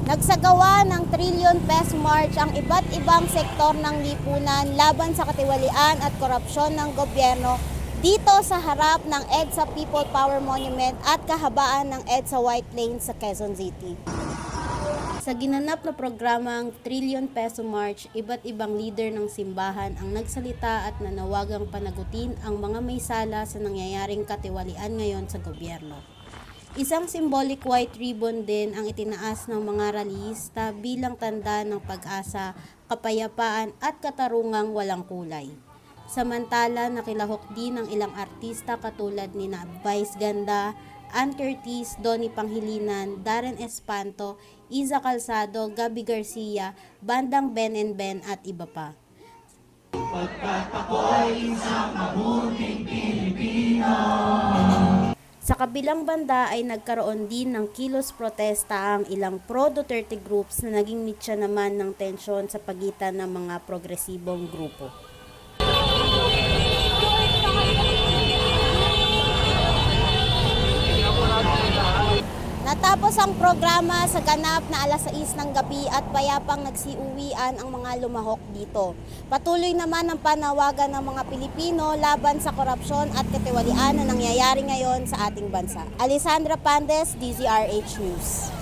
Nagsagawa ng trilyon peso march ang iba't ibang sektor ng lipunan laban sa katiwalian at korupsyon ng gobyerno dito sa harap ng EDSA People Power Monument at kahabaan ng EDSA White Plains sa Quezon City. Sa ginanap na programang Trillion Peso March, iba't ibang leader ng simbahan ang nagsalita at nanawagang panagutin ang mga may sala sa nangyayaring katiwalian ngayon sa gobyerno. Isang symbolic white ribbon din ang itinaas ng mga rallyista bilang tanda ng pag-asa, kapayapaan at katarungang walang kulay. Samantala, nakilahok din ng ilang artista katulad ni Vice Ganda, Ann Curtis, Donnie Panghilinan, Darren Espanto, Iza Calzado, Gabby Garcia, Bandang Ben and Ben at iba pa. Pagkat ako'y isang mabuting Pilipino. Sa kabilang banda ay nagkaroon din ng kilos protesta ang ilang pro-Duterte groups na naging mitya naman ng tensyon sa pagitan ng mga progresibong grupo. Natapos ang programa sa ganap na 6:00 ng gabi at payapang nagsiuwian ang mga lumahok dito. Patuloy naman ang panawagan ng mga Pilipino laban sa korupsyon at katiwalian na nangyayari ngayon sa ating bansa. Alessandra Pandes, DZRH News.